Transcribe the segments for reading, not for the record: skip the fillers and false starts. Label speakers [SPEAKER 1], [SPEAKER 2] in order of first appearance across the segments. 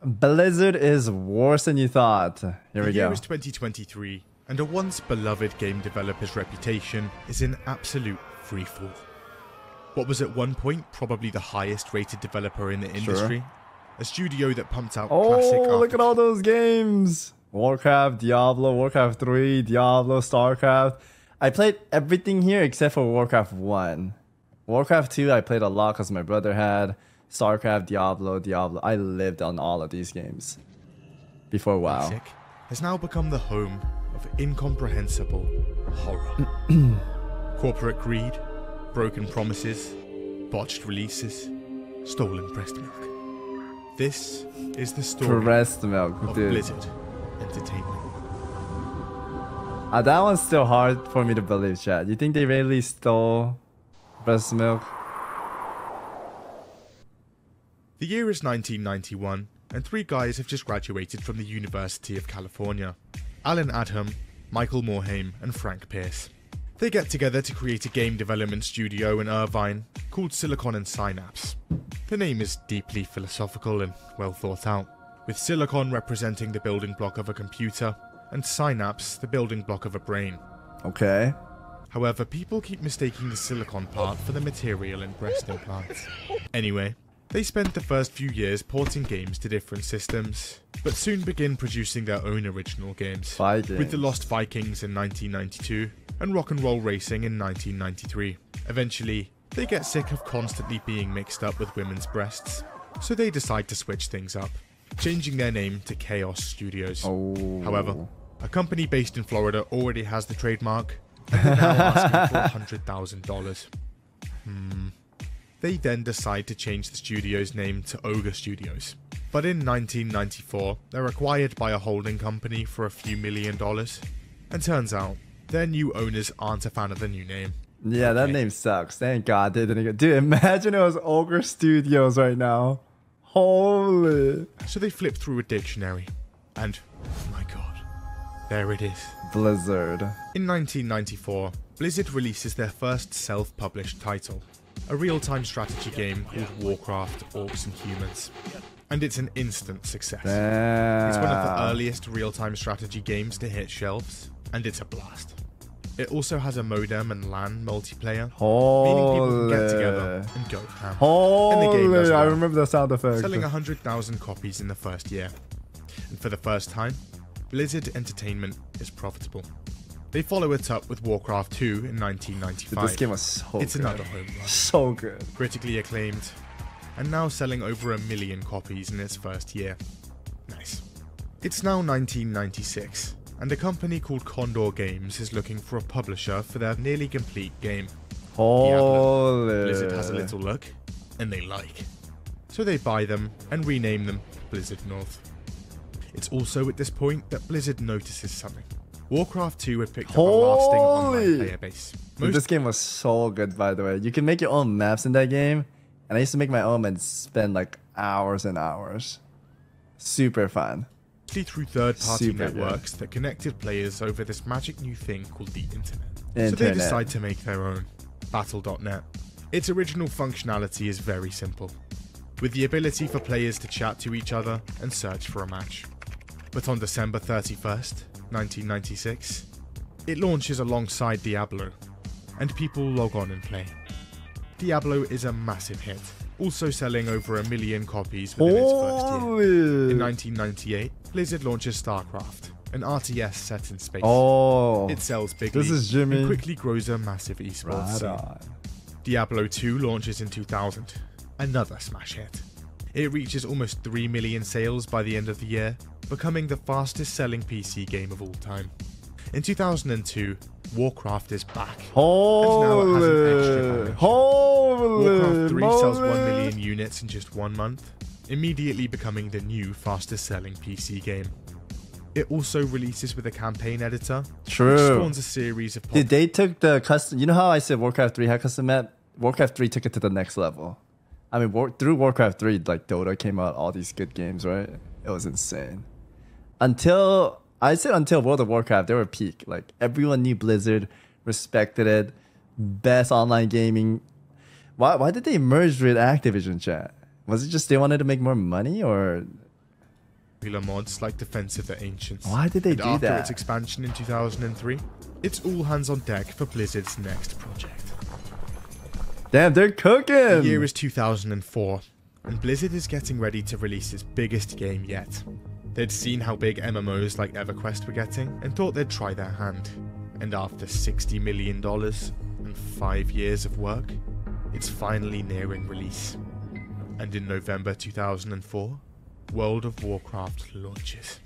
[SPEAKER 1] Blizzard is worse than you thought. Here we go.
[SPEAKER 2] The year is 2023, and a once beloved game developer's reputation is in absolute freefall. What was at one point probably the highest rated developer in the industry, a studio that pumped out classic
[SPEAKER 1] Oh, look at all those games. Warcraft, Diablo, Warcraft 3, Diablo, Starcraft. I played everything here except for Warcraft 1. Warcraft 2 I played a lot because my brother had. Starcraft, Diablo. I lived on all of these games before WoW.
[SPEAKER 2] Classic has now become the home of incomprehensible horror. Corporate greed, broken promises, botched releases, stolen breast milk. This is the story
[SPEAKER 1] Breast milk,
[SPEAKER 2] of
[SPEAKER 1] dude.
[SPEAKER 2] Blizzard Entertainment.
[SPEAKER 1] That one's still hard for me to believe, chat. You think they really stole breast milk?
[SPEAKER 2] The year is 1991, and three guys have just graduated from the University of California. Alan Adham, Michael Morhaime, and Frank Pierce. They get together to create a game development studio in Irvine called Silicon and Synapse. The name is deeply philosophical and well thought out, with Silicon representing the building block of a computer, and Synapse the building block of a brain.
[SPEAKER 1] Okay.
[SPEAKER 2] However, people keep mistaking the silicon part for the material in breast implants. Anyway, they spent the first few years porting games to different systems, but soon begin producing their own original games, with The Lost Vikings in 1992 and Rock and Roll Racing in 1993. Eventually, they get sick of constantly being mixed up with women's breasts, so they decide to switch things up, changing their name to Chaos Studios. However, a company based in Florida already has the trademark, and they're now asking for $100,000. They then decide to change the studio's name to Ogre Studios. But in 1994, they're acquired by a holding company for a few $1 million. And turns out, their new owners aren't a fan of the new name.
[SPEAKER 1] Yeah, that name sucks. Thank God they didn't go. Dude, imagine it was Ogre Studios right now. Holy.
[SPEAKER 2] So they flip through a dictionary. And, oh my god, there it is.
[SPEAKER 1] Blizzard.
[SPEAKER 2] In 1994, Blizzard releases their first self-published title, a real-time strategy game called Warcraft Orcs and Humans. And it's an instant success. It's one of the earliest real-time strategy games to hit shelves, and it's a blast. It also has a modem and LAN multiplayer, meaning people can get together and go ham. And the game does well,
[SPEAKER 1] I remember the sound effect.
[SPEAKER 2] selling 100,000 copies in the first year. And for the first time, Blizzard Entertainment is profitable. They follow it up with Warcraft 2 in 1995.
[SPEAKER 1] This game was so
[SPEAKER 2] It's
[SPEAKER 1] good.
[SPEAKER 2] another home run.
[SPEAKER 1] So good.
[SPEAKER 2] Critically acclaimed, and now selling over 1 million copies in its first year. Nice. It's now 1996, and a company called Condor Games is looking for a publisher for their nearly complete game. Diablo. Blizzard has a little look, and they like. So they buy them and rename them Blizzard North. It's also at this point that Blizzard notices something. Warcraft 2 had picked up a lasting online player base.
[SPEAKER 1] This game was so good, by the way. You can make your own maps in that game, and I used to make my own and spend like hours and hours. Super fun.
[SPEAKER 2] Through third-party networks that connected players over this magic new thing called the internet. So they decide to make their own, Battle.net. Its original functionality is very simple, with the ability for players to chat to each other and search for a match. But on December 31st, 1996, it launches alongside Diablo, and people log on and play. Diablo is a massive hit, also selling over 1 million copies within its first year. In 1998, Blizzard launches StarCraft, an RTS set in space. It sells bigly and quickly grows a massive esports scene. Diablo 2 launches in 2000, another smash hit. It reaches almost 3 million sales by the end of the year, becoming the fastest selling PC game of all time. In 2002, Warcraft is back, and now it has an extra dimension. Warcraft 3 sells 1 million units in just 1 month, immediately becoming the new fastest selling PC game. It also releases with a campaign editor, which spawns a series of...
[SPEAKER 1] Dude, they took the custom... You know how I said Warcraft 3 had custom map? Warcraft 3 took it to the next level. I mean, through Warcraft 3, like Dota came out, all these good games, right? It was insane. Until World of Warcraft, they were peak. Like, everyone knew Blizzard, respected it, best online gaming. Why did they merge with Activision, chat? Was it just they wanted to make more money, or
[SPEAKER 2] popular mods like Defense of the Ancients.
[SPEAKER 1] Why did they do
[SPEAKER 2] after
[SPEAKER 1] that?
[SPEAKER 2] Its expansion in 2003, it's all hands on deck for Blizzard's next project.
[SPEAKER 1] Damn, they're cooking!
[SPEAKER 2] The year is 2004, and Blizzard is getting ready to release its biggest game yet. They'd seen how big MMOs like EverQuest were getting, and thought they'd try their hand. And after $60 million and 5 years of work, it's finally nearing release. And in November 2004, World of Warcraft launches.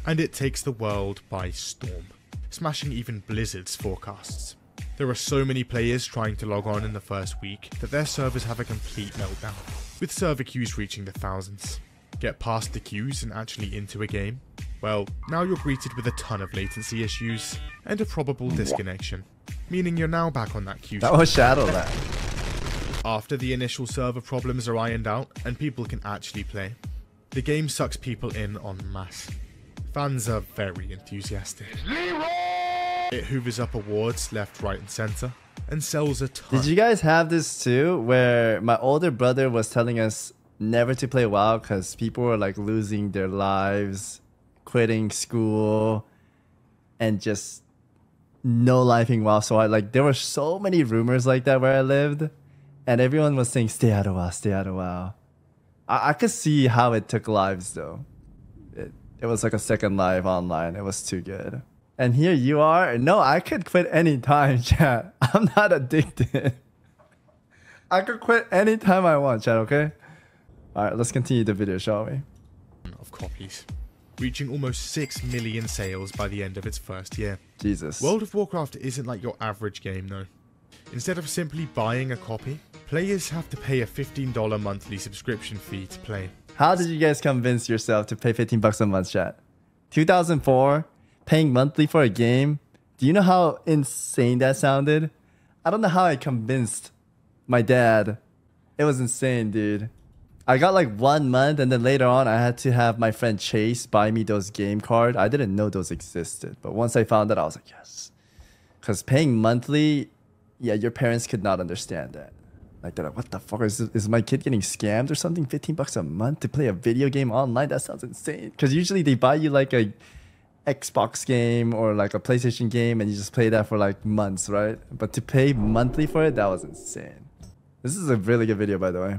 [SPEAKER 2] And it takes the world by storm, smashing even Blizzard's forecasts. There are so many players trying to log on in the first week that their servers have a complete meltdown, with server queues reaching the thousands. Get past the queues and actually into a game? Well, now you're greeted with a ton of latency issues and a probable disconnection, meaning you're now back on that queue.
[SPEAKER 1] That was Shadowland.
[SPEAKER 2] After the initial server problems are ironed out and people can actually play, the game sucks people in en masse. Fans are very enthusiastic. It hoovers up awards left, right and center and sells a ton.
[SPEAKER 1] Did you guys have this too, where my older brother was telling us never to play WoW because people were like losing their lives, quitting school, and just no lifing WoW? So there were so many rumors like that where I lived, and everyone was saying stay out of WoW, stay out of WoW. I could see how it took lives though. It was like a second life online. It was too good. And here you are. No, I could quit anytime, chat. I'm not addicted. I could quit anytime I want, chat, okay? Alright, let's continue the video, shall we?
[SPEAKER 2] Of copies, reaching almost 6 million sales by the end of its first year.
[SPEAKER 1] Jesus.
[SPEAKER 2] World of Warcraft isn't like your average game though. Instead of simply buying a copy, players have to pay a $15 monthly subscription fee to play.
[SPEAKER 1] How did you guys convince yourself to pay 15 bucks a month, chat? 2004, paying monthly for a game? Do you know how insane that sounded? I don't know how I convinced my dad. It was insane, dude. I got like 1 month, and then later on I had to have my friend Chase buy me those game cards. I didn't know those existed, but once I found that, I was like, yes. Because paying monthly, yeah, your parents could not understand that. Like, they're like, what the fuck? Is my kid getting scammed or something? 15 bucks a month to play a video game online? That sounds insane. Because usually they buy you like a Xbox game or like a PlayStation game and you just play that for like months, right? But to pay monthly for it, that was insane. This is a really good video, by the way.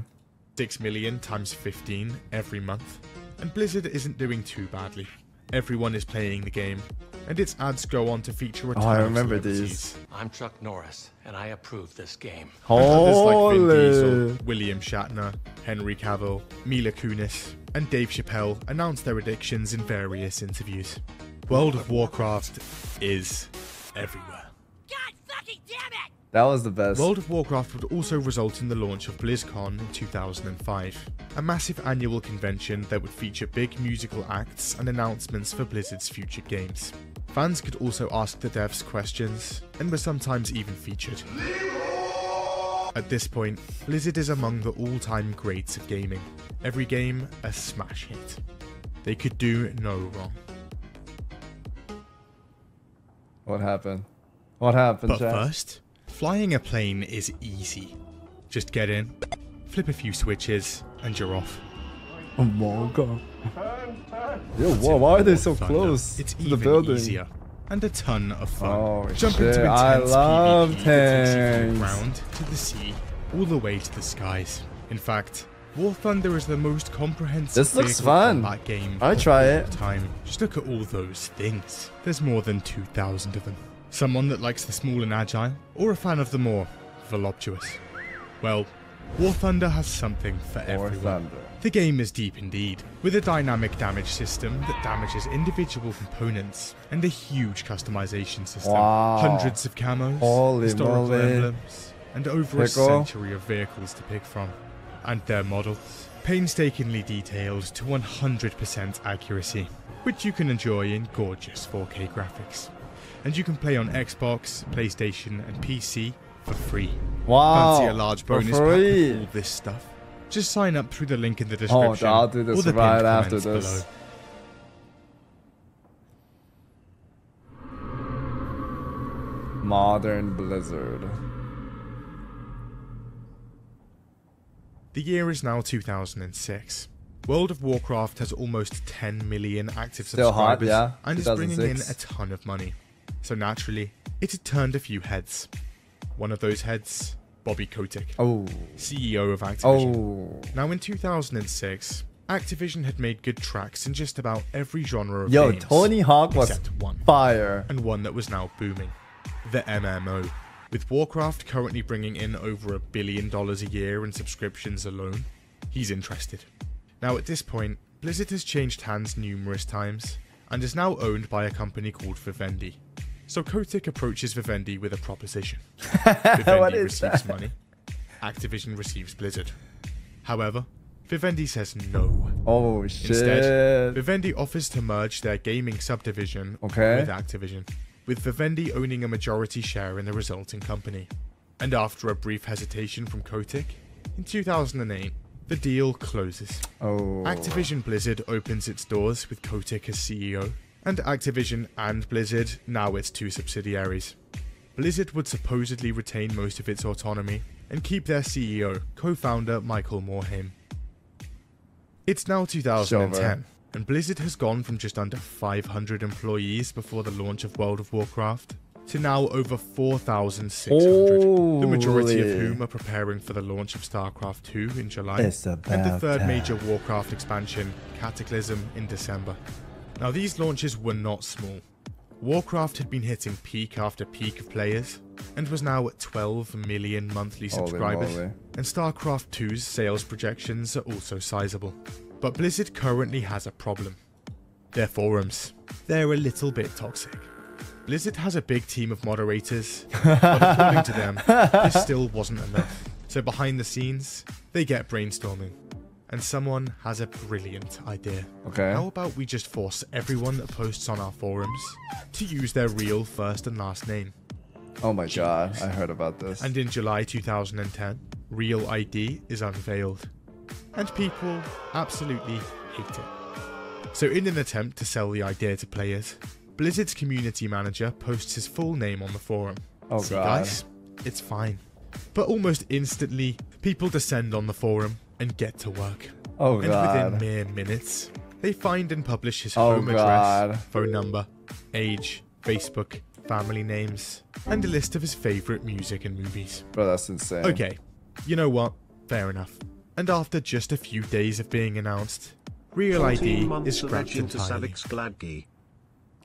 [SPEAKER 2] 6 million times 15 every month. And Blizzard isn't doing too badly. Everyone is playing the game, and its ads go on to feature a ton
[SPEAKER 1] I remember
[SPEAKER 2] of
[SPEAKER 1] these.
[SPEAKER 3] I'm Chuck Norris, and I approve this game.
[SPEAKER 2] Others like Vin Diesel, William Shatner, Henry Cavill, Mila Kunis, and Dave Chappelle announced their addictions in various interviews. World of Warcraft is everywhere.
[SPEAKER 4] God fucking damn it!
[SPEAKER 1] That was the best.
[SPEAKER 2] World of Warcraft would also result in the launch of BlizzCon in 2005, a massive annual convention that would feature big musical acts and announcements for Blizzard's future games. Fans could also ask the devs questions, and were sometimes even featured. At this point, Blizzard is among the all-time greats of gaming. Every game a smash hit. They could do no wrong.
[SPEAKER 1] What happened? What happened,
[SPEAKER 2] But
[SPEAKER 1] chat?
[SPEAKER 2] first, flying a plane is easy. Just get in, flip a few switches, and you're off.
[SPEAKER 1] Oh my god. Yo, whoa, why are they so
[SPEAKER 2] Thunder,
[SPEAKER 1] close
[SPEAKER 2] it's
[SPEAKER 1] to the
[SPEAKER 2] even
[SPEAKER 1] building?
[SPEAKER 2] easier and a ton of fun.
[SPEAKER 1] Oh,
[SPEAKER 2] Jump
[SPEAKER 1] shit,
[SPEAKER 2] into
[SPEAKER 1] I
[SPEAKER 2] intense
[SPEAKER 1] love
[SPEAKER 2] PvP that takes you from the
[SPEAKER 1] tanks.
[SPEAKER 2] ground to the sea, all the way to the skies. In fact, War Thunder is the most comprehensive
[SPEAKER 1] This looks
[SPEAKER 2] vehicle
[SPEAKER 1] fun.
[SPEAKER 2] combat game
[SPEAKER 1] I'll
[SPEAKER 2] of
[SPEAKER 1] try
[SPEAKER 2] all
[SPEAKER 1] it.
[SPEAKER 2] time. Just look at all those things. There's more than 2,000 of them. Someone that likes the small and agile, or a fan of the more voluptuous? Well, War Thunder has something for
[SPEAKER 1] War
[SPEAKER 2] everyone.
[SPEAKER 1] Thunder.
[SPEAKER 2] The game is deep indeed, with a dynamic damage system that damages individual components, and a huge customization system.
[SPEAKER 1] Wow.
[SPEAKER 2] Hundreds of camos,
[SPEAKER 1] Holy
[SPEAKER 2] historical
[SPEAKER 1] moly.
[SPEAKER 2] emblems, and over a
[SPEAKER 1] Pickle.
[SPEAKER 2] century of vehicles to pick from. And their models, painstakingly detailed to 100% accuracy, which you can enjoy in gorgeous 4K graphics. And you can play on Xbox, PlayStation, and PC for free.
[SPEAKER 1] Wow.
[SPEAKER 2] Fancy a large
[SPEAKER 1] for
[SPEAKER 2] bonus pack
[SPEAKER 1] free.
[SPEAKER 2] with all this stuff? Just sign up through the link in the
[SPEAKER 1] Oh,
[SPEAKER 2] description.
[SPEAKER 1] I'll do this
[SPEAKER 2] or the
[SPEAKER 1] right
[SPEAKER 2] pinned
[SPEAKER 1] after
[SPEAKER 2] comments
[SPEAKER 1] this.
[SPEAKER 2] below.
[SPEAKER 1] Modern Blizzard.
[SPEAKER 2] The year is now 2006, World of Warcraft has almost 10 million active
[SPEAKER 1] Still
[SPEAKER 2] subscribers
[SPEAKER 1] hot, yeah.
[SPEAKER 2] and is bringing in
[SPEAKER 1] 2006.
[SPEAKER 2] a ton of money. So naturally, it had turned a few heads. One of those heads, Bobby Kotick,
[SPEAKER 1] Oh.
[SPEAKER 2] CEO of Activision.
[SPEAKER 1] Oh.
[SPEAKER 2] Now in 2006, Activision had made good tracks in just about every genre of
[SPEAKER 1] Yo,
[SPEAKER 2] games,
[SPEAKER 1] Tony Hawk was
[SPEAKER 2] except one,
[SPEAKER 1] fire.
[SPEAKER 2] and one that was now booming, the MMO. With Warcraft currently bringing in over $1 billion a year in subscriptions alone, he's interested. Now at this point, Blizzard has changed hands numerous times, and is now owned by a company called Vivendi. So Kotick approaches Vivendi with a proposition. Vivendi receives money, Activision receives Blizzard. However, Vivendi says no.
[SPEAKER 1] Oh shit.
[SPEAKER 2] Instead, Vivendi offers to merge their gaming subdivision
[SPEAKER 1] Okay.
[SPEAKER 2] with Activision, with Vivendi owning a majority share in the resulting company. And after a brief hesitation from Kotick, in 2008, the deal closes.
[SPEAKER 1] Oh.
[SPEAKER 2] Activision Blizzard opens its doors with Kotick as CEO, and Activision and Blizzard now its two subsidiaries. Blizzard would supposedly retain most of its autonomy and keep their CEO, co-founder Michael Morhaime. It's now 2010,
[SPEAKER 1] Sure.
[SPEAKER 2] and Blizzard has gone from just under 500 employees before the launch of World of Warcraft to now over 4,600, the majority of
[SPEAKER 1] Holy.
[SPEAKER 2] whom are preparing for the launch of StarCraft 2 in July,
[SPEAKER 1] It's
[SPEAKER 2] and the
[SPEAKER 1] about
[SPEAKER 2] third
[SPEAKER 1] time.
[SPEAKER 2] major Warcraft expansion, Cataclysm, in December. Now these launches were not small. Warcraft had been hitting peak after peak of players, and was now at 12 million monthly
[SPEAKER 1] Holy
[SPEAKER 2] subscribers,
[SPEAKER 1] moly.
[SPEAKER 2] and StarCraft 2's sales projections are also sizable. But Blizzard currently has a problem. Their forums. They're a little bit toxic. Blizzard has a big team of moderators, but according to them, this still wasn't enough. So behind the scenes, they get brainstorming, and someone has a brilliant idea.
[SPEAKER 1] Okay.
[SPEAKER 2] How about we just force everyone that posts on our forums to use their real first and last name?
[SPEAKER 1] Oh my god, I heard about this.
[SPEAKER 2] And in July 2010, Real ID is unveiled. And people absolutely hate it. So in an attempt to sell the idea to players, Blizzard's community manager posts his full name on the forum.
[SPEAKER 1] Oh
[SPEAKER 2] See,
[SPEAKER 1] god.
[SPEAKER 2] guys, it's fine. But almost instantly, people descend on the forum and get to work.
[SPEAKER 1] Oh
[SPEAKER 2] And
[SPEAKER 1] god.
[SPEAKER 2] within mere minutes, they find and publish his
[SPEAKER 1] Oh
[SPEAKER 2] home
[SPEAKER 1] god.
[SPEAKER 2] address, phone number, age, Facebook, family names, and a list of his favourite music and movies.
[SPEAKER 1] Bro, that's insane.
[SPEAKER 2] Okay, you know what? Fair enough. And after just a few days of being announced, Real ID is scrapped entirely.
[SPEAKER 5] Savix Gladkey.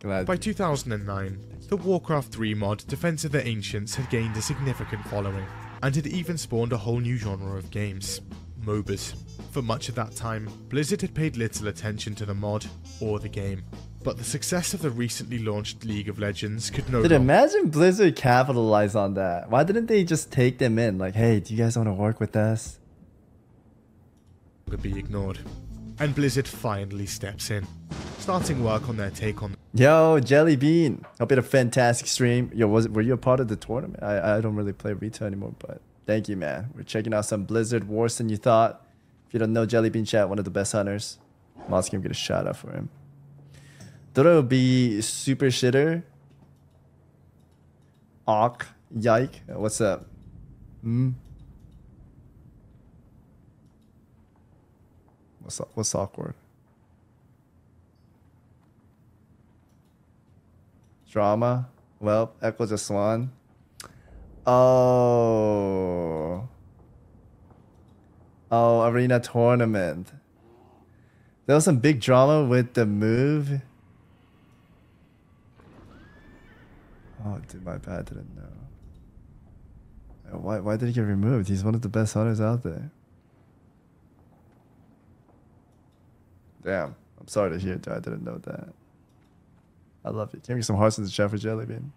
[SPEAKER 1] Glad.
[SPEAKER 2] By 2009, the Warcraft 3 mod Defense of the Ancients had gained a significant following, and had even spawned a whole new genre of games, MOBAs. For much of that time, Blizzard had paid little attention to the mod or the game, but the success of the recently launched League of Legends could no
[SPEAKER 1] Dude,
[SPEAKER 2] longer
[SPEAKER 1] imagine Blizzard capitalized on that. Why didn't they just take them in? Like, hey, do you guys want to work with us?
[SPEAKER 2] be ignored. And Blizzard finally steps in, starting work on their take on.
[SPEAKER 1] Yo, Jelly Bean. Hope you had a fantastic stream. Yo, were you a part of the tournament? I don't really play retail anymore, but thank you, man. We're checking out some Blizzard worse than you thought. If you don't know Jelly Bean Chat, one of the best hunters. Moss can get a shout out for him. Thought it would be super shitter. Awk. Yike. What's up? What's awkward? Drama. Well, Echo just won. Oh, arena tournament. There was some big drama with the move. Oh, dude, my bad. I didn't know. Why did he get removed? He's one of the best hunters out there. Damn. I'm sorry to hear, dude. I didn't know that. I love it. Give me some hearts in the chat for Jelly Bean.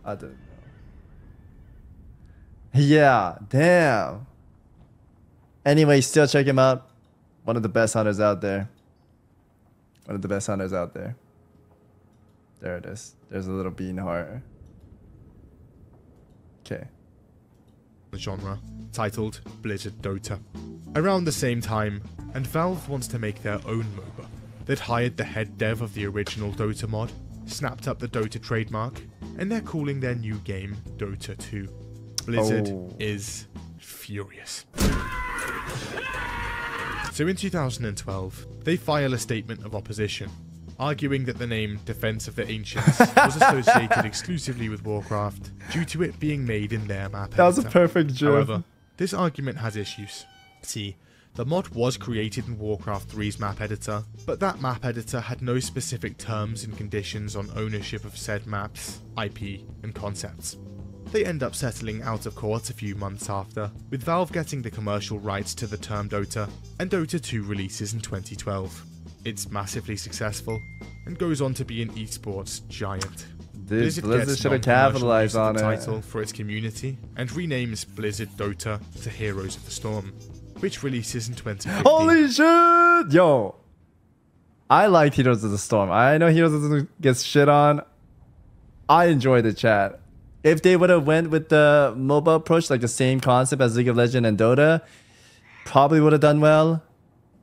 [SPEAKER 1] I didn't know. Yeah, damn. Anyway, still check him out. One of the best hunters out there. One of the best hunters out there. There it is. There's a little bean heart. Okay.
[SPEAKER 2] the genre, titled Blizzard Dota. Around the same time, and Valve wants to make their own MOBA. They'd hired the head dev of the original Dota mod, snapped up the Dota trademark, and they're calling their new game Dota 2. Blizzard is furious. So in 2012, they file a statement of opposition, arguing that the name Defense of the Ancients was associated exclusively with Warcraft due to it being made in their map editor.
[SPEAKER 1] That was a perfect joke.
[SPEAKER 2] However, this argument has issues. See, the mod was created in Warcraft 3's map editor, but that map editor had no specific terms and conditions on ownership of said maps, IP, and concepts. They end up settling out of court a few months after, with Valve getting the commercial rights to the term Dota, and Dota 2 releases in 2012. It's massively successful, and goes on to be an esports giant.
[SPEAKER 1] Dude, Blizzard should have capitalized on
[SPEAKER 2] the
[SPEAKER 1] it.
[SPEAKER 2] title for its community, and renames Blizzard Dota to Heroes of the Storm, which releases in 2015.
[SPEAKER 1] Holy shit! Yo, I liked Heroes of the Storm. I know Heroes of the Storm gets shit on. I enjoyed the chat. If they would have went with the mobile approach, like the same concept as League of Legends and Dota, probably would have done well.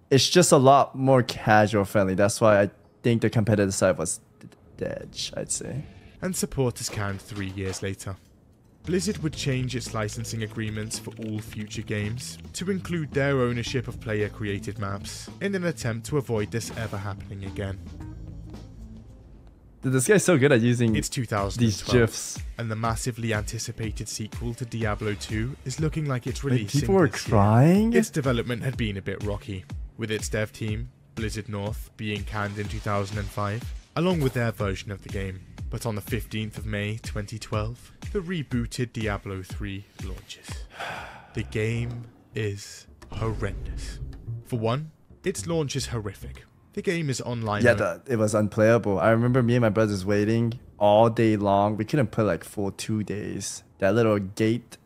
[SPEAKER 1] It's just a lot more casual friendly. That's why I think the competitive side was dead, I'd say.
[SPEAKER 2] And support is canned 3 years later. Blizzard would change its licensing agreements for all future games to include their ownership of player-created maps in an attempt to avoid this ever happening again.
[SPEAKER 1] Dude, this guy's so good at using
[SPEAKER 2] It's 2012,
[SPEAKER 1] these GIFs.
[SPEAKER 2] and the massively anticipated sequel to Diablo 2 is looking like it's releasing
[SPEAKER 1] People were
[SPEAKER 2] this
[SPEAKER 1] crying?
[SPEAKER 2] year. Its development had been a bit rocky, with its dev team, Blizzard North, being canned in 2005, along with their version of the game. But on the 15th of May 2012, the rebooted Diablo 3 launches. The game is horrendous. For one, its launch is horrific. The game is online.
[SPEAKER 1] Yeah, it was unplayable. I remember me and my brothers waiting all day long. We couldn't play like for 2 days. That little gate.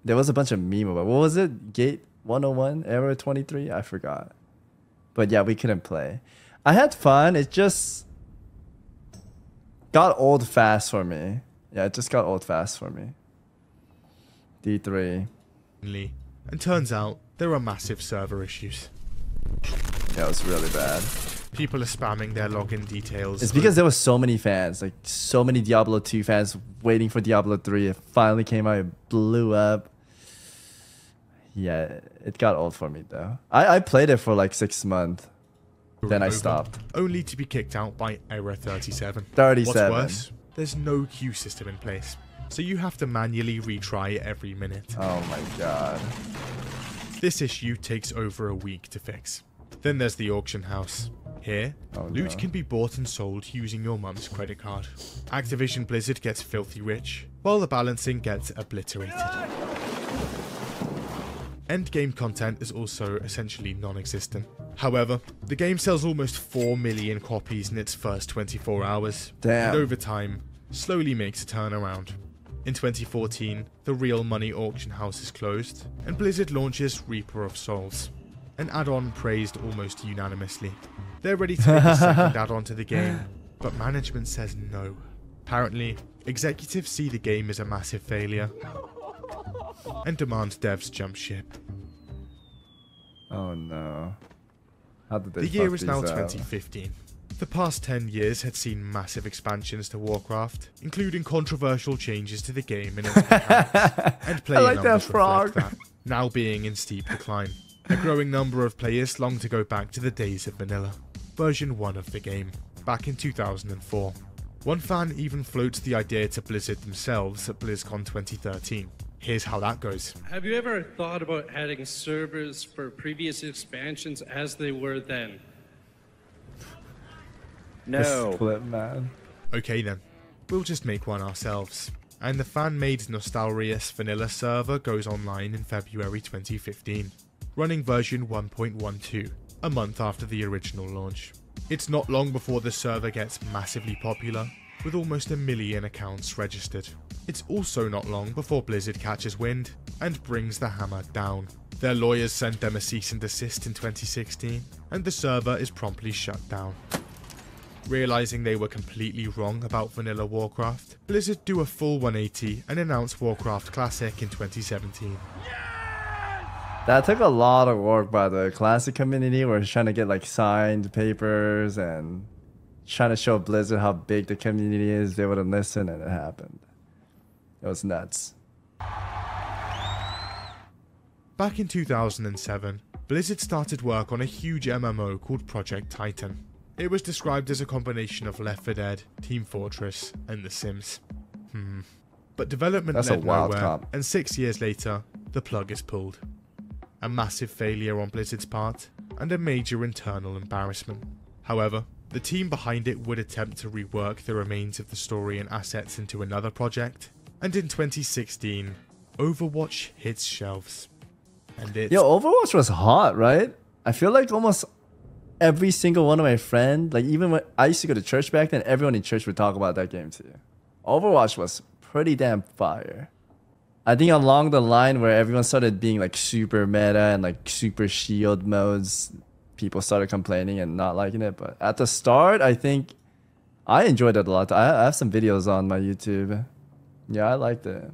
[SPEAKER 1] There was a bunch of meme about what was it? Gate 101, Error 23? I forgot. But yeah, we couldn't play. I had fun. It just got old fast for me. Yeah, it just got old fast for me. D3.
[SPEAKER 2] And turns out there are massive server issues.
[SPEAKER 1] Yeah, it was really bad.
[SPEAKER 2] People are spamming their login details.
[SPEAKER 1] It's because there were so many fans, like so many Diablo 2 fans waiting for Diablo 3. It finally came out, it blew up. Yeah, it got old for me though. I played it for like 6 months. Then I stopped.
[SPEAKER 2] Only to be kicked out by Error 37.
[SPEAKER 1] 37.
[SPEAKER 2] What's worse, there's no queue system in place, so you have to manually retry every minute.
[SPEAKER 1] Oh my god.
[SPEAKER 2] This issue takes over a week to fix. Then there's the auction house. Here, loot can be bought and sold using your mum's credit card. Activision Blizzard gets filthy rich, while the balancing gets obliterated. Endgame content is also essentially non-existent. However, the game sells almost 4 million copies in its first 24 hours,
[SPEAKER 1] Damn.
[SPEAKER 2] and over time, slowly makes a turnaround. In 2014, the real money auction house is closed, and Blizzard launches Reaper of Souls, an add-on praised almost unanimously. They're ready to make a second add-on to the game, but management says no. Apparently, executives see the game as a massive failure, and demand devs jump ship.
[SPEAKER 1] Oh no. How did they
[SPEAKER 2] The year
[SPEAKER 1] fuck
[SPEAKER 2] is now
[SPEAKER 1] these out?
[SPEAKER 2] 2015. The past 10 years had seen massive expansions to Warcraft, including controversial changes to the game and its mechanics, and player
[SPEAKER 1] I like that
[SPEAKER 2] numbers
[SPEAKER 1] frog.
[SPEAKER 2] reflect that, now being in steep decline. A growing number of players long to go back to the days of vanilla, version 1 of the game, back in 2004. One fan even floats the idea to Blizzard themselves at BlizzCon 2013. Here's how that goes.
[SPEAKER 5] Have you ever thought about adding servers for previous expansions as they were then?
[SPEAKER 1] The split, man.
[SPEAKER 2] Okay then, we'll just make one ourselves. And the fan-made Nostalrius vanilla server goes online in February 2015, running version 1.12, a month after the original launch. It's not long before the server gets massively popular, with almost 1 million accounts registered. It's also not long before Blizzard catches wind and brings the hammer down. Their lawyers sent them a cease and desist in 2016, and the server is promptly shut down. Realizing they were completely wrong about vanilla Warcraft, Blizzard do a full 180 and announce Warcraft Classic in 2017.
[SPEAKER 1] That took a lot of work by the Classic community. We're trying to get like signed papers and trying to show Blizzard how big the community is. They wouldn't listen, and it happened. It was nuts.
[SPEAKER 2] Back in 2007, Blizzard started work on a huge MMO called Project Titan. It was described as a combination of Left 4 Dead, Team Fortress, and The Sims. But development led nowhere, and 6 years later, the plug is pulled. A massive failure on Blizzard's part, and a major internal embarrassment. However, the team behind it would attempt to rework the remains of the story and assets into another project, and in 2016, Overwatch hits shelves. And it's...
[SPEAKER 1] Yo, Overwatch was hot, right? I feel like almost every single one of my friends, like even when I used to go to church back then, everyone in church would talk about that game too. Overwatch was pretty damn fire. I think along the line where everyone started being like super meta and like super shield modes, people started complaining and not liking it. But at the start, I think I enjoyed it a lot. I have some videos on my YouTube. Yeah, I liked it.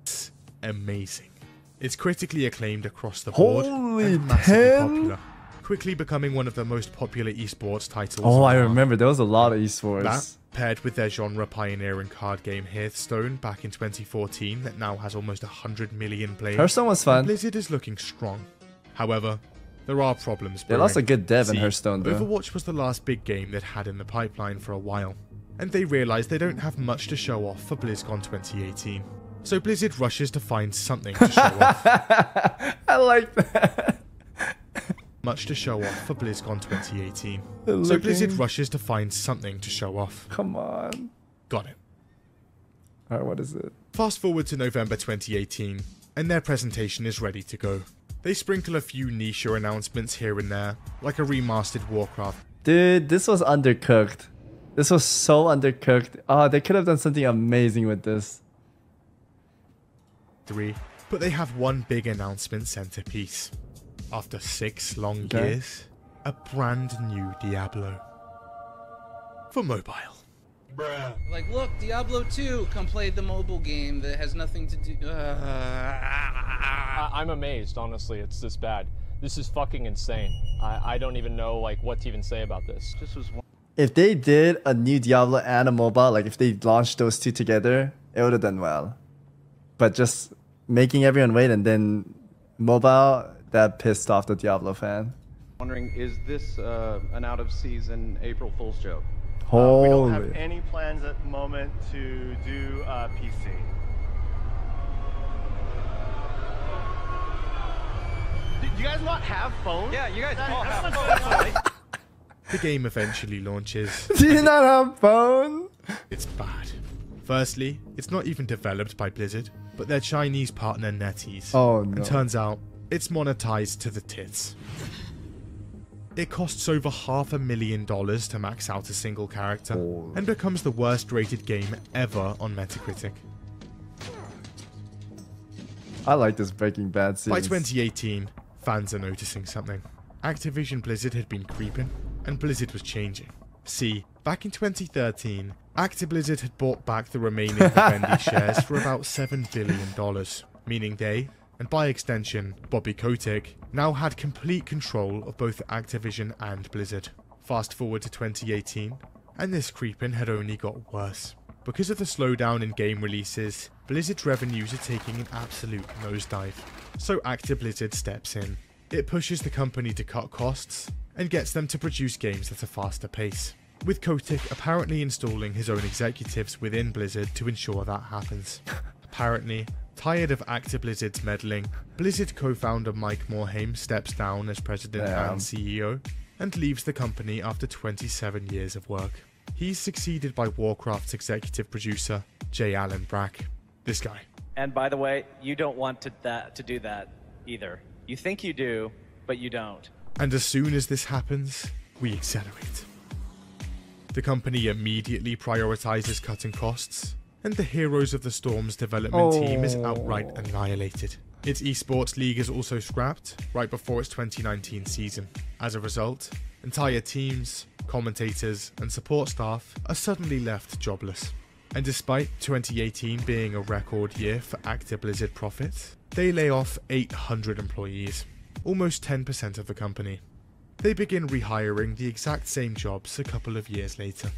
[SPEAKER 2] It's amazing. It's critically acclaimed across the board and massively
[SPEAKER 1] 10?
[SPEAKER 2] popular, quickly becoming one of the most popular esports titles.
[SPEAKER 1] Oh, I remember. There was a lot of esports.
[SPEAKER 2] That, paired with their genre-pioneering card game Hearthstone back in 2014 that now has almost 100 million players.
[SPEAKER 1] Hearthstone was fun.
[SPEAKER 2] Blizzard is looking strong. However, there are problems
[SPEAKER 1] They lost a good dev in Hearthstone, though.
[SPEAKER 2] Overwatch was the last big game they'd had in the pipeline for a while, and they realised they don't have much to show off for BlizzCon 2018. So Blizzard rushes to find something to show off.
[SPEAKER 1] I like that.
[SPEAKER 2] Much to show off for BlizzCon 2018. So Blizzard rushes to find something to show off.
[SPEAKER 1] Come on.
[SPEAKER 2] Got it.
[SPEAKER 1] Alright, what is it?
[SPEAKER 2] Fast forward to November 2018, and their presentation is ready to go. They sprinkle a few niche announcements here and there, like a remastered Warcraft.
[SPEAKER 1] Dude, this was undercooked. This was so undercooked. Oh, they could have done something amazing with this.
[SPEAKER 2] 3, but they have one big announcement centerpiece. After 6 long years, a brand new Diablo. For mobile.
[SPEAKER 6] Bruh. Like, look, Diablo 2, come play the mobile game that has nothing to do...
[SPEAKER 7] I'm amazed, honestly, it's this bad. This is fucking insane. I don't even know, like, what to even say about this. This was one.
[SPEAKER 1] If they did a new Diablo and a mobile, like if they launched those two together, it would have done well. But just making everyone wait and then mobile, that pissed off the Diablo fan.
[SPEAKER 8] Wondering, is this an out-of-season April Fool's joke?
[SPEAKER 1] Holy.
[SPEAKER 9] We don't have any plans at the moment to do PC. Do you guys not have phones?
[SPEAKER 8] Yeah, you guys all have phones.
[SPEAKER 2] The game eventually launches.
[SPEAKER 1] Do you not have phone?
[SPEAKER 2] It's bad. Firstly, it's not even developed by Blizzard, but their Chinese partner NetEase.
[SPEAKER 1] Oh no.
[SPEAKER 2] And turns out, it's monetized to the tits. It costs over $500,000 to max out a single character, and becomes the worst rated game ever on Metacritic.
[SPEAKER 1] I like this Breaking Bad series.
[SPEAKER 2] By 2018, fans are noticing something. Activision Blizzard had been creeping, and Blizzard was changing. See, back in 2013, Actiblizzard had bought back the remaining Vivendi shares for about $7 billion, meaning they, and by extension, Bobby Kotick, now had complete control of both Activision and Blizzard. Fast forward to 2018, and this creeping had only got worse. Because of the slowdown in game releases, Blizzard's revenues are taking an absolute nosedive. So Actiblizzard steps in. It pushes the company to cut costs, and gets them to produce games at a faster pace, with Kotick apparently installing his own executives within Blizzard to ensure that happens. Apparently, tired of Actiblizzard's meddling, Blizzard co-founder Mike Morhaime steps down as president and CEO, and leaves the company after 27 years of work. He's succeeded by Warcraft's executive producer, J. Allen Brack. This guy.
[SPEAKER 10] And by the way, you don't want to do that either. You think you do, but you don't.
[SPEAKER 2] And as soon as this happens, we accelerate. The company immediately prioritizes cutting costs, and the Heroes of the Storm's development team is outright annihilated. Its esports league is also scrapped right before its 2019 season. As a result, entire teams, commentators, and support staff are suddenly left jobless. And despite 2018 being a record year for Actiblizzard profits, they lay off 800 employees, almost 10% of the company. They begin rehiring the exact same jobs a couple of years later.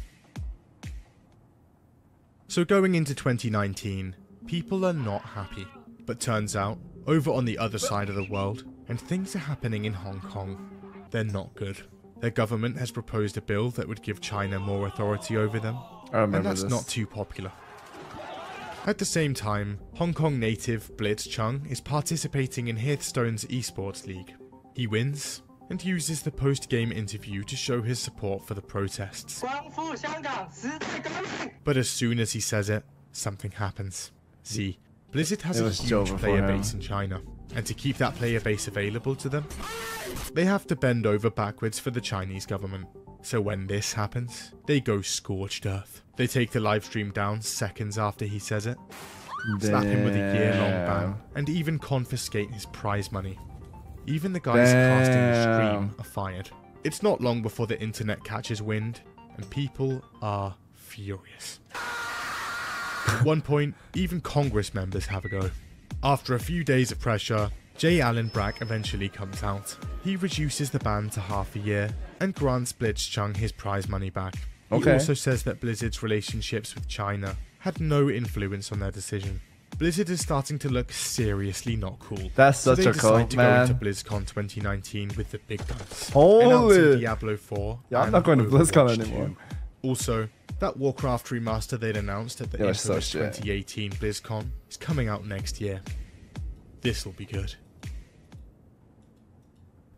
[SPEAKER 2] So going into 2019, people are not happy, but turns out over on the other side of the world, and things are happening in Hong Kong. They're not good. Their government has proposed a bill that would give China more authority over them, and that's not too popular. At the same time, Hong Kong native Blitz Chung is participating in Hearthstone's esports league. He wins, and uses the post-game interview to show his support for the protests. But as soon as he says it, something happens. See, Blizzard has a huge player base in China, and to keep that player base available to them, they have to bend over backwards for the Chinese government. So when this happens, they go scorched earth. They take the livestream down seconds after he says it, slap him with a year-long ban, and even confiscate his prize money. Even the guys casting the stream are fired. It's not long before the internet catches wind, and people are furious. At one point, even Congress members have a go. After a few days of pressure, J. Allen Brack eventually comes out. He reduces the ban to half a year, and grants Blitz Chung his prize money back. He also says that Blizzard's relationships with China had no influence on their decision. Blizzard is starting to look seriously not cool.
[SPEAKER 1] That's
[SPEAKER 2] so
[SPEAKER 1] such a cult,
[SPEAKER 2] to
[SPEAKER 1] man.
[SPEAKER 2] go into BlizzCon 2019 with the big guns.
[SPEAKER 1] Holy!
[SPEAKER 2] Announcing Diablo 4.
[SPEAKER 1] Yeah, I'm not going to BlizzCon anymore.
[SPEAKER 2] Also, that Warcraft remaster they'd announced at the infamous 2018 BlizzCon is coming out next year. This'll be good.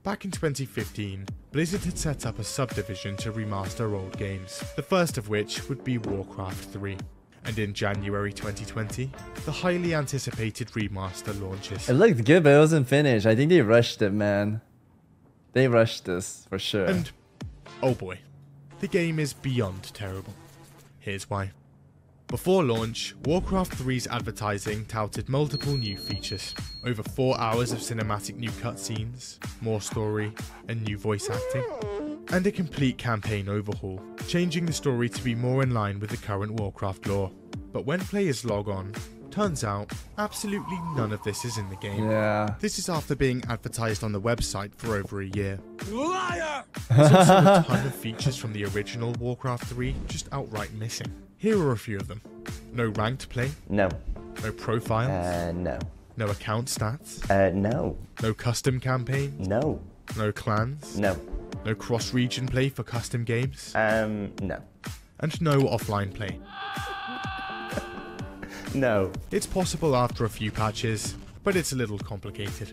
[SPEAKER 2] Back in 2015, Blizzard had set up a subdivision to remaster old games, the first of which would be Warcraft 3. And in January 2020, the highly anticipated remaster launches.
[SPEAKER 1] It looked good, but it wasn't finished. I think they rushed it, man. They rushed this, for sure.
[SPEAKER 2] And, oh boy, the game is beyond terrible. Here's why. Before launch, Warcraft 3's advertising touted multiple new features. Over 4 hours of cinematic new cutscenes, more story, and new voice acting. And a complete campaign overhaul, changing the story to be more in line with the current Warcraft lore. But when players log on, turns out absolutely none of this is in the game.
[SPEAKER 1] Yeah.
[SPEAKER 2] This is after being advertised on the website for over a year. Liar! There's also a ton of features from the original Warcraft 3 just outright missing. Here are a few of them. No ranked play?
[SPEAKER 11] No.
[SPEAKER 2] No profiles?
[SPEAKER 11] No.
[SPEAKER 2] No account stats?
[SPEAKER 11] No.
[SPEAKER 2] No custom campaigns?
[SPEAKER 11] No.
[SPEAKER 2] No clans?
[SPEAKER 11] No.
[SPEAKER 2] No cross-region play for custom games?
[SPEAKER 11] No.
[SPEAKER 2] And no offline play?
[SPEAKER 11] No.
[SPEAKER 2] It's possible after a few patches, but it's a little complicated.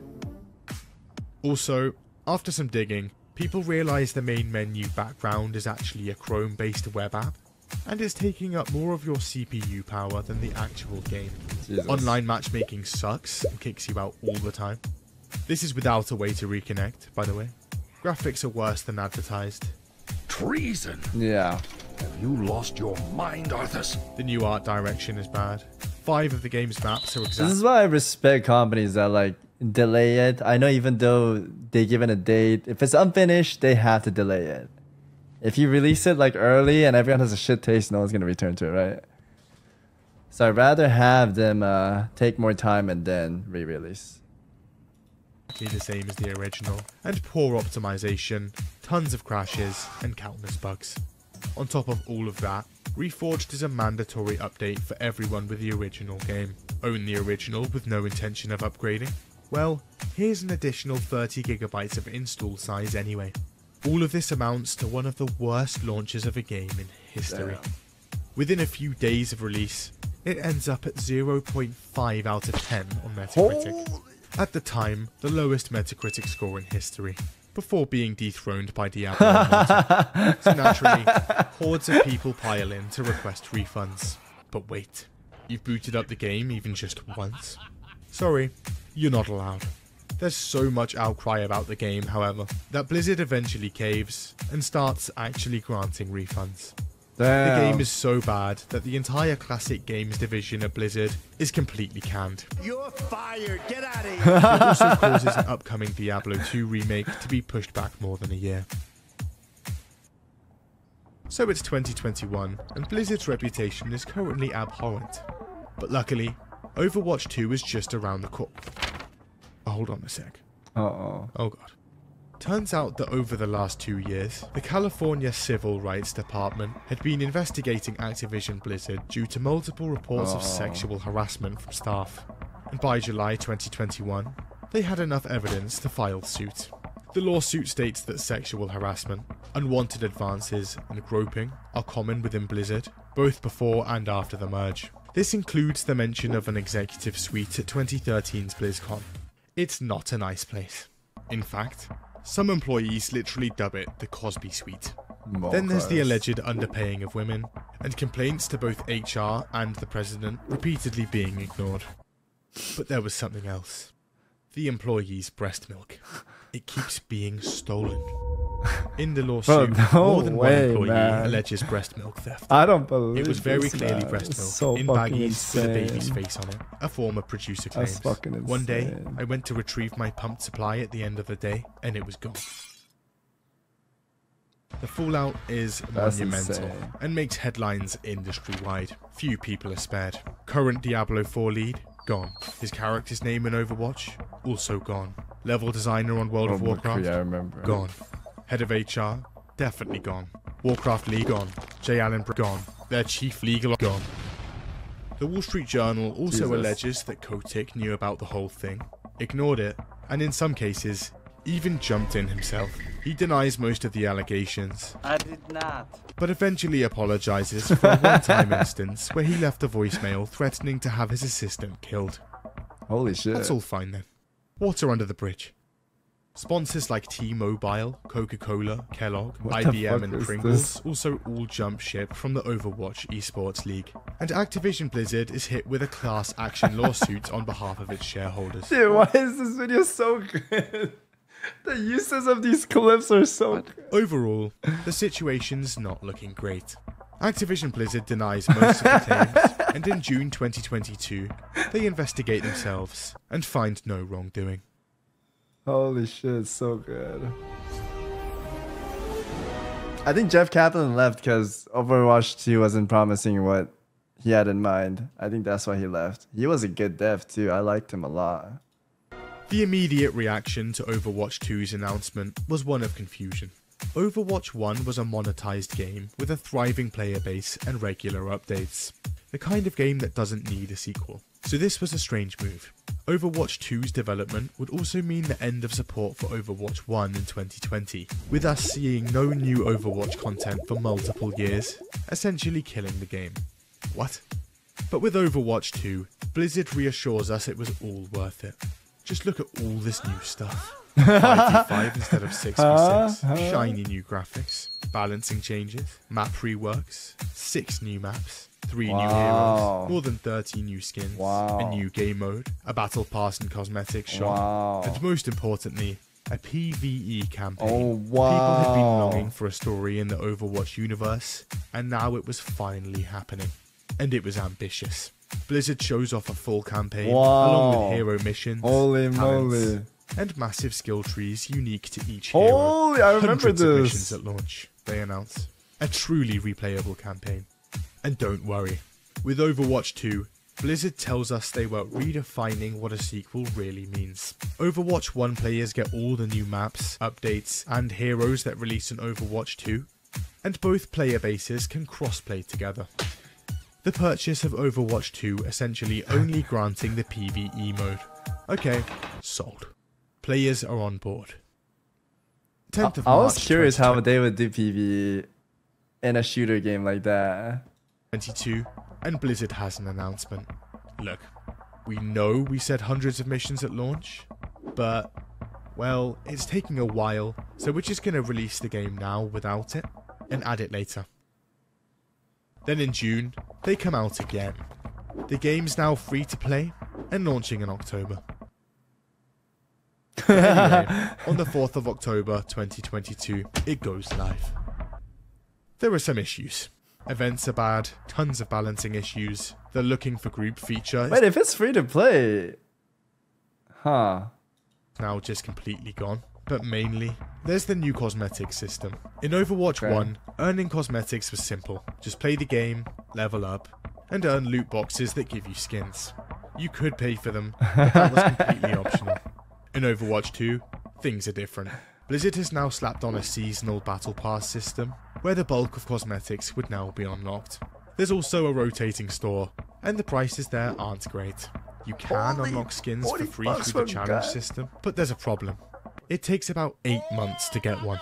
[SPEAKER 2] Also, after some digging, people realise the main menu background is actually a Chrome-based web app, and is taking up more of your CPU power than the actual game.
[SPEAKER 1] Jesus.
[SPEAKER 2] Online matchmaking sucks and kicks you out all the time. This is without a way to reconnect, by the way. Graphics are worse than advertised.
[SPEAKER 12] Treason!
[SPEAKER 1] Yeah.
[SPEAKER 12] Have you lost your mind, Arthas?
[SPEAKER 2] The new art direction is bad. 5 of the game's maps are exact.
[SPEAKER 1] This is why I respect companies that like delay it. I know even though they give it a date, if it's unfinished, they have to delay it. If you release it like early and everyone has a shit taste, no one's gonna return to it, right? So I'd rather have them take more time and then re-release.
[SPEAKER 2] The same as the original, and poor optimization, tons of crashes, and countless bugs. On top of all of that, Reforged is a mandatory update for everyone with the original game. Own the original with no intention of upgrading? Well, here's an additional 30 GB of install size anyway. All of this amounts to one of the worst launches of a game in history.
[SPEAKER 1] Damn.
[SPEAKER 2] Within a few days of release, it ends up at 0.5 out of 10 on Metacritic. At the time, the lowest Metacritic score in history, before being dethroned by Diablo Immortal. So naturally, hordes of people pile in to request refunds. But wait, you've booted up the game even just once? Sorry, you're not allowed. There's so much outcry about the game, however, that Blizzard eventually caves and starts actually granting refunds.
[SPEAKER 1] Damn.
[SPEAKER 2] The game is so bad that the entire classic games division of Blizzard is completely canned.
[SPEAKER 12] You're fired! Get out of here!
[SPEAKER 2] It also causes an upcoming Diablo 2 remake to be pushed back more than a year. So it's 2021, and Blizzard's reputation is currently abhorrent. But luckily, Overwatch 2 is just around the corner. Oh, hold on a sec.
[SPEAKER 1] Uh-oh.
[SPEAKER 2] Oh god. Turns out that over the last 2 years, the California Civil Rights Department had been investigating Activision Blizzard due to multiple reports of sexual harassment from staff. and by July 2021, they had enough evidence to file suit. The lawsuit states that sexual harassment, unwanted advances, and groping are common within Blizzard, both before and after the merge. This includes the mention of an executive suite at 2013's BlizzCon. It's not a nice place. In fact, some employees literally dub it the Cosby Suite. Then there's the alleged underpaying of women, and complaints to both HR and the president repeatedly being ignored. But there was something else. The employees' breast milk. It keeps being stolen. In the lawsuit, more than one employee alleges breast milk theft.
[SPEAKER 1] I don't believe
[SPEAKER 2] it was very clearly
[SPEAKER 1] man.
[SPEAKER 2] breast milk
[SPEAKER 1] So
[SPEAKER 2] in baggies with a baby's face on it. A former producer claims. One day, I went to retrieve my pumped supply at the end of the day, and it was gone. The fallout is monumental and makes headlines industry-wide. Few people are spared. Current Diablo 4 lead, gone. His character's name in Overwatch, also gone. Level designer on World of Warcraft, gone. Head of HR, definitely gone. Warcraft League, gone. J. Allen, gone. Their chief legal, gone. The Wall Street Journal also alleges that Kotick knew about the whole thing, ignored it, and in some cases, even jumped in himself. He denies most of the allegations.
[SPEAKER 11] I did not.
[SPEAKER 2] But eventually apologizes for a one-time instance where he left a voicemail threatening to have his assistant killed.
[SPEAKER 1] Holy shit.
[SPEAKER 2] That's all fine then. Water under the bridge. Sponsors like T-Mobile, Coca-Cola, Kellogg, IBM and Pringles also all jump ship from the Overwatch Esports League. And Activision Blizzard is hit with a class action lawsuit on behalf of its shareholders.
[SPEAKER 1] Dude, why is this video so good? The uses of these clips are so good.
[SPEAKER 2] Overall, the situation's not looking great. Activision Blizzard denies most of the claims, and in June 2022, they investigate themselves and find no wrongdoing.
[SPEAKER 1] Holy shit, so good. I think Jeff Kaplan left because Overwatch 2 wasn't promising what he had in mind. I think that's why he left. He was a good dev too. I liked him a lot.
[SPEAKER 2] The immediate reaction to Overwatch 2's announcement was one of confusion. Overwatch 1 was a monetized game with a thriving player base and regular updates. The kind of game that doesn't need a sequel. So this was a strange move. Overwatch 2's development would also mean the end of support for Overwatch 1 in 2020, with us seeing no new Overwatch content for multiple years, essentially killing the game. What? But with Overwatch 2, Blizzard reassures us it was all worth it. Just look at all this new stuff. 5v5 instead of 6v6, shiny new graphics, balancing changes, map reworks, 6 new maps, 3 new heroes, more than 30 new skins, a new game mode, a battle pass and cosmetics shop, and most importantly, a PvE campaign. People had been longing for a story in the Overwatch universe, and now it was finally happening. And it was ambitious. Blizzard shows off a full campaign, along with hero missions, talents, and massive skill trees unique to each hero.
[SPEAKER 1] Holy, I remember
[SPEAKER 2] Hundreds of
[SPEAKER 1] this.
[SPEAKER 2] missions at launch, they announce. A truly replayable campaign. And don't worry, with Overwatch 2, Blizzard tells us they were redefining what a sequel really means. Overwatch 1 players get all the new maps, updates, and heroes that release in Overwatch 2, and both player bases can cross-play together. The purchase of Overwatch 2 essentially only granting the PvE mode. Okay, sold. Players are on board. 10th of
[SPEAKER 1] I was
[SPEAKER 2] March
[SPEAKER 1] curious how they would do PvE in a shooter game like that.
[SPEAKER 2] 22, and Blizzard has an announcement. Look, we know we said hundreds of missions at launch, but, well, it's taking a while, so we're just going to release the game now without it, and add it later. Then in June, they come out again. The game's now free to play, and launching in October. Anyway, on the 4th of October 2022, it goes live. There are some issues. Events are bad, tons of balancing issues, they're looking for group features.
[SPEAKER 1] Wait, if it's free to play... Huh.
[SPEAKER 2] Now just completely gone. But mainly, there's the new cosmetics system. In Overwatch 1, earning cosmetics was simple. Just play the game, level up, and earn loot boxes that give you skins. You could pay for them, but that was completely optional. In Overwatch 2, things are different. Blizzard has now slapped on a seasonal battle pass system, where the bulk of cosmetics would now be unlocked. There's also a rotating store, and the prices there aren't great. You can unlock skins for free through the challenge system, but there's a problem. It takes about 8 months to get one.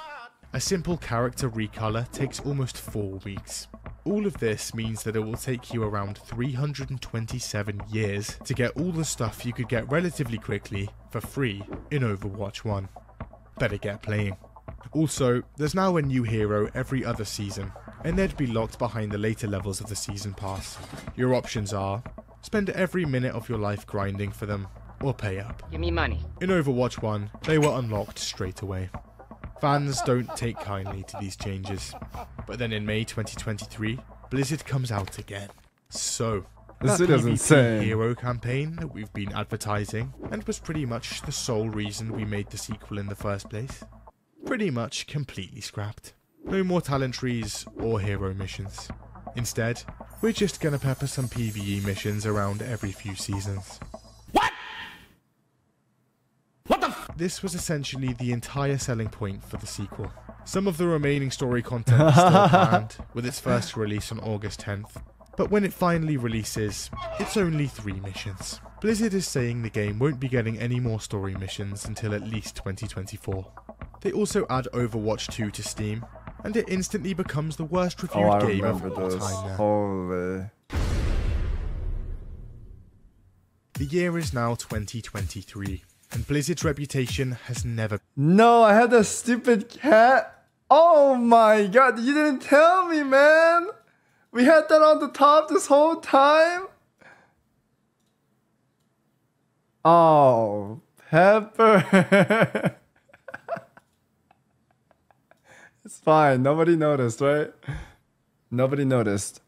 [SPEAKER 2] A simple character recolor takes almost 4 weeks. All of this means that it will take you around 327 years to get all the stuff you could get relatively quickly for free in Overwatch 1. Better get playing. Also, there's now a new hero every other season, and they'd be locked behind the later levels of the season pass. Your options are, spend every minute of your life grinding for them, or pay up.
[SPEAKER 11] Give me money.
[SPEAKER 2] In Overwatch 1, they were unlocked straight away. Fans don't take kindly to these changes, but then in May 2023, Blizzard comes out again. So, that PvP hero campaign that we've been advertising, and was pretty much the sole reason we made the sequel in the first place, pretty much completely scrapped. No more talent trees or hero missions. Instead, we're just gonna pepper some PvE missions around every few seasons. This was essentially the entire selling point for the sequel. Some of the remaining story content is still planned, with its first release on August 10th, but when it finally releases, it's only 3 missions. Blizzard is saying the game won't be getting any more story missions until at least 2024. They also add Overwatch 2 to Steam, and it instantly becomes the worst reviewed game of all time now.
[SPEAKER 1] Holy.
[SPEAKER 2] The year is now 2023. And Blizzard's reputation has never...
[SPEAKER 1] No, I had that stupid cat. Oh my god, you didn't tell me, man. We had that on the top this whole time. Oh, Pepper. It's fine. Nobody noticed, right? Nobody noticed.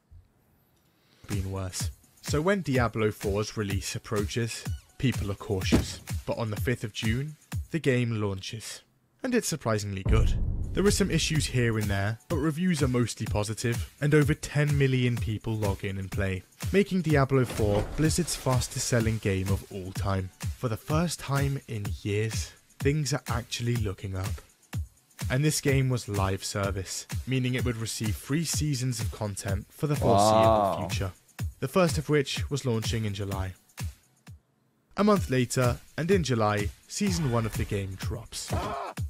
[SPEAKER 2] Been worse. So when Diablo 4's release approaches, people are cautious. But on the 5th of June, the game launches. And it's surprisingly good. There are some issues here and there, but reviews are mostly positive, and over 10 million people log in and play, making Diablo 4 Blizzard's fastest selling game of all time. For the first time in years, things are actually looking up. And this game was live service, meaning it would receive 3 seasons of content for the foreseeable future. The first of which was launching in July. A month later, and in July, Season 1 of the game drops.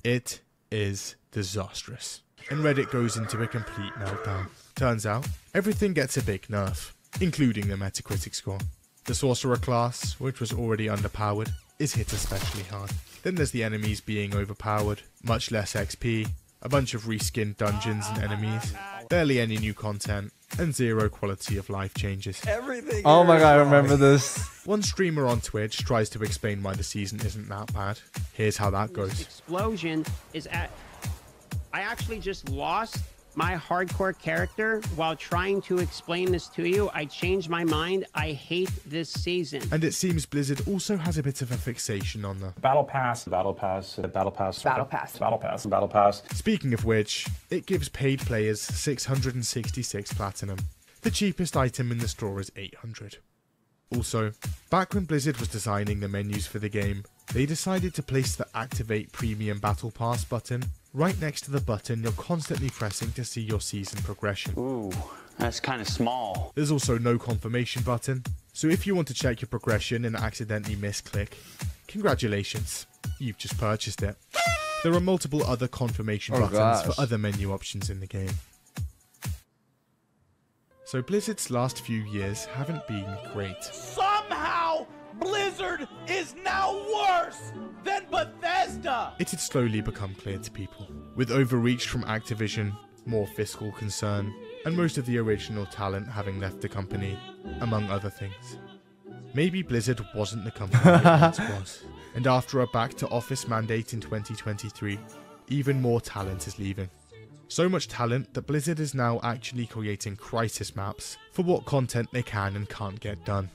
[SPEAKER 2] It is disastrous, and Reddit goes into a complete meltdown. Turns out, everything gets a big nerf, including the Metacritic score. The Sorcerer class, which was already underpowered, is hit especially hard. Then there's the enemies being overpowered, much less XP, a bunch of reskinned dungeons and enemies, barely any new content, and 0 quality of life changes.
[SPEAKER 1] Everything. Oh my god, I remember this.
[SPEAKER 2] One streamer on Twitch tries to explain why the season isn't that bad. Here's how that goes.
[SPEAKER 13] Explosion is at... I actually just lost my hardcore character while trying to explain this to you. I changed my mind. I hate this season.
[SPEAKER 2] And it seems Blizzard also has a bit of a fixation on the
[SPEAKER 14] Battle Pass, Battle Pass, Battle Pass, Battle Pass, Battle Pass, Battle Pass.
[SPEAKER 2] Speaking of which, it gives paid players 666 platinum. The cheapest item in the store is 800. Also, back when Blizzard was designing the menus for the game, they decided to place the Activate Premium Battle Pass button right next to the button you're constantly pressing to see your season progression.
[SPEAKER 14] Ooh, that's kind of small.
[SPEAKER 2] There's also no confirmation button, so if you want to check your progression and accidentally misclick, congratulations, you've just purchased it. There are multiple other confirmation buttons for other menu options in the game. So Blizzard's last few years haven't been great.
[SPEAKER 12] Somehow, Blizzard is now worse than Bethesda!
[SPEAKER 2] It had slowly become clear to people. With overreach from Activision, more fiscal concern, and most of the original talent having left the company, among other things. Maybe Blizzard wasn't the company it once was. And after a back-to-office mandate in 2023, even more talent is leaving. So much talent that Blizzard is now actually creating crisis maps for what content they can and can't get done.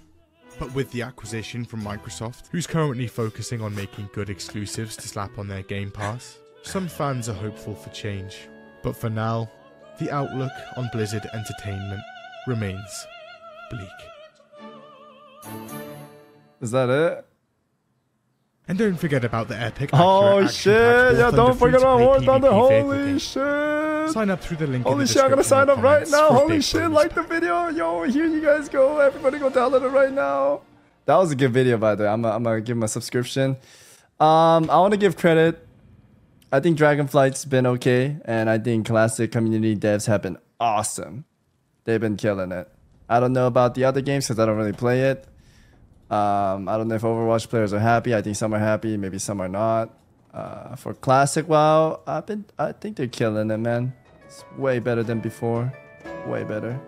[SPEAKER 2] But with the acquisition from Microsoft, who's currently focusing on making good exclusives to slap on their Game Pass, some fans are hopeful for change. But for now, the outlook on Blizzard Entertainment remains bleak.
[SPEAKER 1] Is that it?
[SPEAKER 2] And don't forget about the epic
[SPEAKER 1] oh shit, yeah, don't forget about War Thunder, holy shit.
[SPEAKER 2] Sign up through the link
[SPEAKER 1] holy
[SPEAKER 2] in the
[SPEAKER 1] shit, I'm gonna sign up right now, holy shit,
[SPEAKER 2] bonus.
[SPEAKER 1] like the video, yo, here you guys go, everybody go download it right now. That was a good video, by the way. I'm gonna give him a subscription. I want to give credit. I think Dragonflight's been okay, and I think Classic community devs have been awesome. They've been killing it. I don't know about the other games because I don't really play it. I don't know if Overwatch players are happy. I think some are happy, maybe some are not. For Classic WoW, I think they're killing it, man. It's way better than before. Way better.